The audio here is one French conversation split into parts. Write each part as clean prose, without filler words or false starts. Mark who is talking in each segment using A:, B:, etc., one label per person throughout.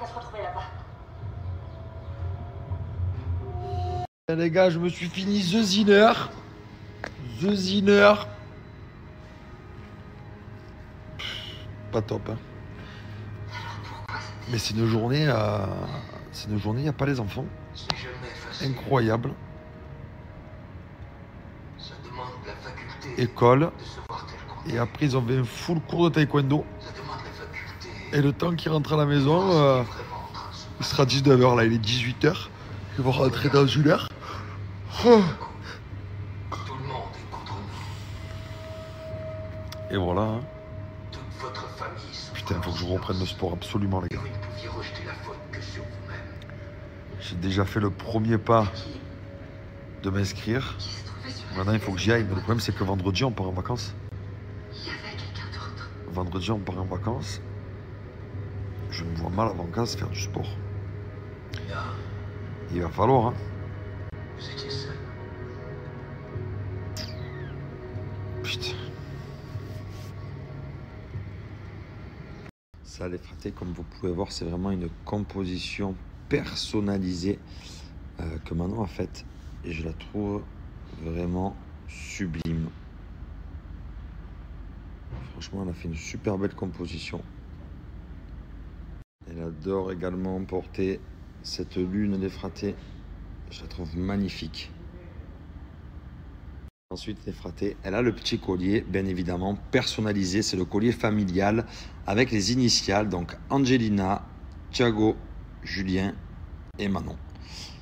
A: qu'à se retrouver là-bas.
B: Les gars, je me suis fini The Zinner. The Zinner. Pas top, hein. Mais c'est une journée, il n'y a pas les enfants. Incroyable. École. Et après, ils ont fait un full cours de taekwondo. Et le temps qu'ils rentrent à la maison, il sera 19h, là, il est 18h. Ils vont rentrer dans une heure. Et voilà. Hein. Putain, il faut que je reprenne le sport absolument, les gars. J'ai déjà fait le premier pas de m'inscrire. Maintenant, il faut que j'y aille. Mais le problème, c'est que vendredi, on part en vacances. Vendredi, on part en vacances. Je me vois mal en vacances faire du sport. Il va falloir, hein. Putain. Ça, les fratés, comme vous pouvez voir, c'est vraiment une composition personnalisée que Manon a faite. Et je la trouve vraiment sublime. Franchement, elle a fait une super belle composition. Elle adore également porter cette lune des fratés. Je la trouve magnifique. Ensuite, les fratés, elle a le petit collier, bien évidemment, personnalisé. C'est le collier familial avec les initiales. Donc, Angelina, Thiago, Julien et Manon.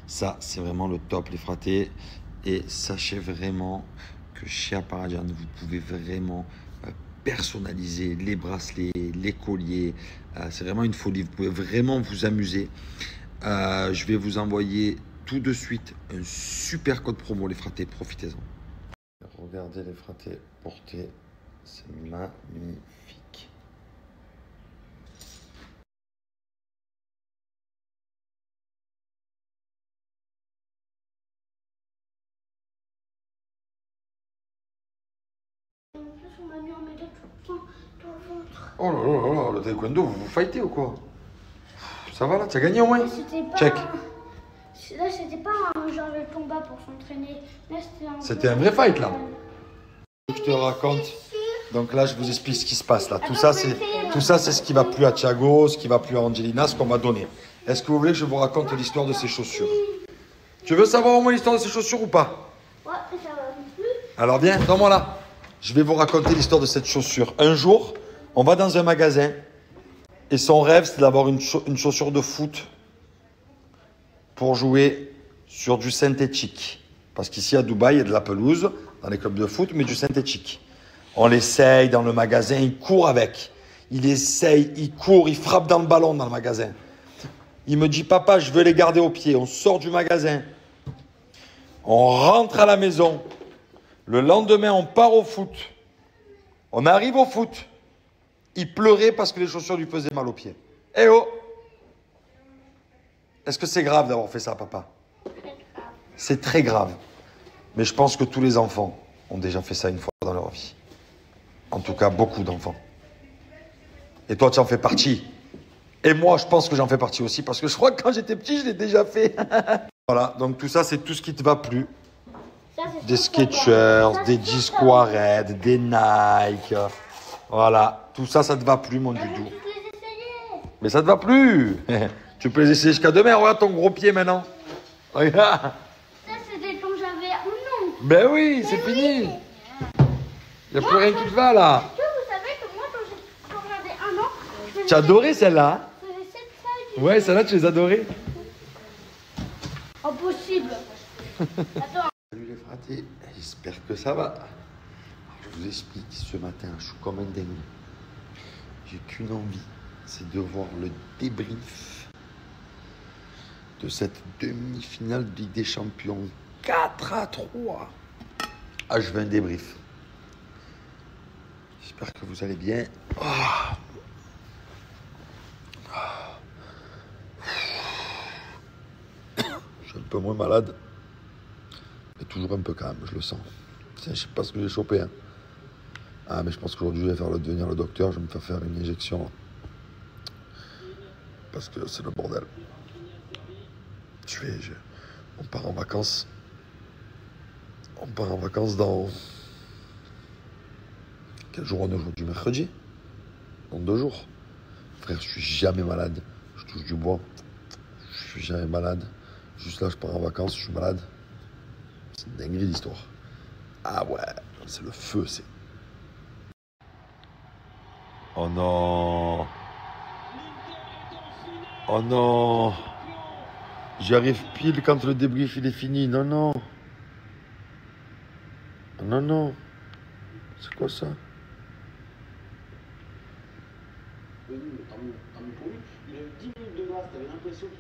B: Ça, c'est vraiment le top, les fratés. Et sachez vraiment que chez Aparadian, vous pouvez vraiment personnaliser les bracelets, les colliers. C'est vraiment une folie. Vous pouvez vraiment vous amuser. Je vais vous envoyer tout de suite un super code promo, les fratés. Profitez-en. Regardez les fratés portés. C'est magnifique. Oh là là là, le taekwondo, vous vous fightez ou quoi? Ça va là? Tu as gagné au moins? Check.
C: Là, c'était pas un genre de combat pour s'entraîner.
B: C'était un vrai fight là. Je te raconte. Donc là, je vous explique ce qui se passe là. Tout ça, c'est ce qui va plus à Thiago, ce qui va plus à Angelina, ce qu'on m'a donné. Est-ce que vous voulez que je vous raconte l'histoire de ces chaussures? Tu veux savoir au moins l'histoire de ces chaussures ou pas?
C: Ouais, ça va plus.
B: Alors viens, donne-moi là. Je vais vous raconter l'histoire de cette chaussure. Un jour, on va dans un magasin et son rêve, c'est d'avoir une chaussure de foot pour jouer sur du synthétique. Parce qu'ici à Dubaï, il y a de la pelouse dans les clubs de foot, mais du synthétique. On l'essaye dans le magasin, il court avec. Il essaye, il court, il frappe dans le ballon dans le magasin. Il me dit, papa, je veux les garder au pied. On sort du magasin. On rentre à la maison. Le lendemain, on part au foot. On arrive au foot. Il pleurait parce que les chaussures lui faisaient mal aux pieds. Eh oh! Est-ce que c'est grave d'avoir fait ça, papa? C'est très grave. Mais je pense que tous les enfants ont déjà fait ça une fois dans leur vie. En tout cas, beaucoup d'enfants. Et toi, tu en fais partie. Et moi, je pense que j'en fais partie aussi parce que je crois que quand j'étais petit, je l'ai déjà fait. Voilà, donc tout ça, c'est tout ce qui te va plus. Des Skechers, des Discoared, des Nike. Voilà, tout ça, ça te va plus, mon doudou. Mais ça te va plus. Tu peux les essayer jusqu'à demain. Regarde ton gros pied maintenant. Regarde.
C: Ça, c'était quand j'avais un an.
B: Ben oui, c'est fini. Il n'y a plus rien qui te va là.
C: Est-ce que vous savez que moi, quand j'avais un an,
B: Tu as adoré celle-là?
C: je faisais cette taille.
B: Ouais, celle-là, tu les as adorées.
C: Impossible. Attends.
B: Salut les fratés, j'espère que ça va. Alors, je vous explique, ce matin, je suis comme un dingue. J'ai qu'une envie, c'est de voir le débrief de cette demi-finale de Ligue des Champions. 4-3. Ah, je veux un débrief. J'espère que vous allez bien. Je suis un peu moins malade. Mais toujours un peu quand même, je le sens. Je sais pas ce que j'ai chopé. Hein. Ah, mais je pense qu'aujourd'hui, je vais venir le docteur. Je vais me faire une injection. parce que c'est le bordel. On part en vacances. On part en vacances dans... Quel jour on est aujourd'hui? Mercredi? Dans 2 jours. Frère, je suis jamais malade. Je touche du bois. Je suis jamais malade. Juste là, je pars en vacances, je suis malade. C'est une dinguerie l'histoire. Ah ouais, c'est le feu, c'est... Oh non. Oh non. J'y arrive pile quand le débrief il est fini. Non, non. Non, non. C'est quoi ça?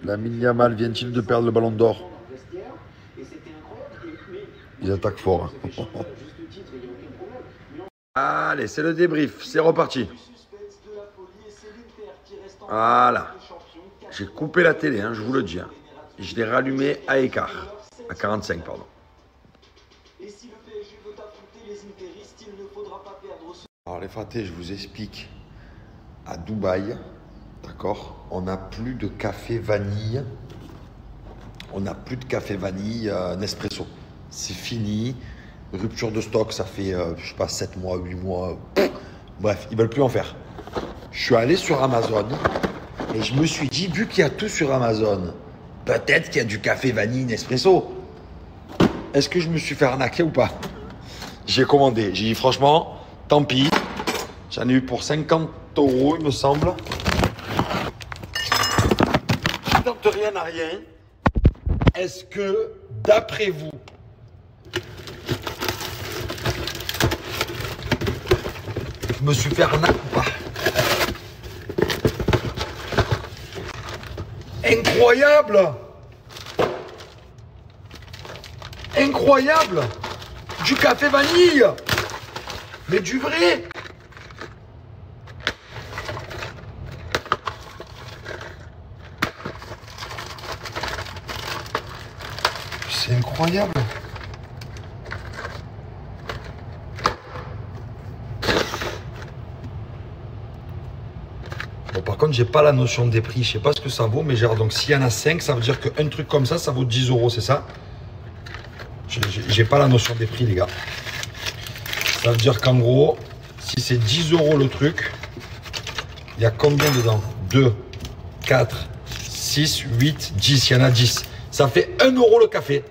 B: Lamine Yamal vient-il de perdre le ballon d'or? Il attaque fort. Allez, c'est le débrief. C'est reparti. Voilà. J'ai coupé la télé, hein, je vous le dis. Hein. Je l'ai rallumé à écart. À 45, pardon. Alors les fratés, je vous explique. À Dubaï, d'accord, on n'a plus de café vanille. On n'a plus de café vanille Nespresso. C'est fini. Rupture de stock, ça fait, je sais pas, 7 mois, 8 mois. Bref, ils veulent plus en faire. Je suis allé sur Amazon et je me suis dit, vu qu'il y a tout sur Amazon, peut-être qu'il y a du café vanille Nespresso. Est-ce que je me suis fait arnaquer ou pas? J'ai commandé. J'ai dit, franchement, tant pis. J'en ai eu pour 50 €, il me semble. Je tente rien à rien. Est-ce que, d'après vous, je me suis fait arnaquer ou pas? Incroyable! Incroyable! Du café vanille! Mais du vrai! C'est incroyable! Bon, par contre, j'ai pas la notion des prix, je sais pas ce que ça vaut, mais genre, donc s'il y en a 5, ça veut dire qu'un truc comme ça vaut 10 €, c'est ça? J'ai pas la notion des prix, les gars. Ça veut dire qu'en gros, si c'est 10 € le truc, il y a combien dedans? 2, 4, 6, 8, 10, il y en a 10. Ça fait 1 € le café.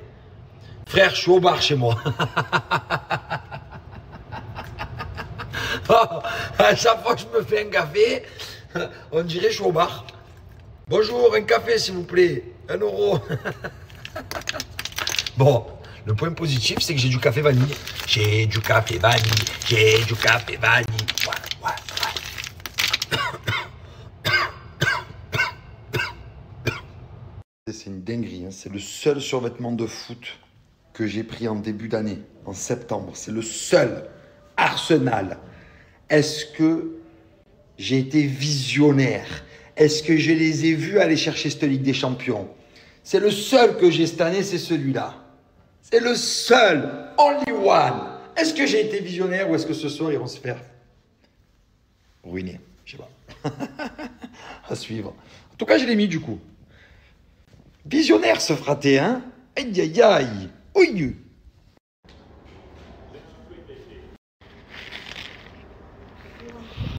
B: Frère, je suis au bar chez moi. À chaque fois que je me fais un café, on dirait que je suis au bar. Bonjour, un café s'il vous plaît. 1 €. Bon, le point positif, c'est que j'ai du café vanille. J'ai du café vanille. J'ai du café vanille. Ouais. C'est une dinguerie. Hein. C'est le seul survêtement de foot que j'ai pris en début d'année, en septembre. C'est le seul. Arsenal. Est-ce que j'ai été visionnaire? Est-ce que je les ai vus aller chercher cette Ligue des Champions? C'est le seul que j'ai cette année, c'est celui-là. C'est le seul, only one. Est-ce que j'ai été visionnaire ou est-ce que ce soir, ils vont se faire ruiner? Je sais pas. À suivre. En tout cas, je l'ai mis du coup. Visionnaire ce fraté, hein? Aïe, aïe, aïe. Ouille.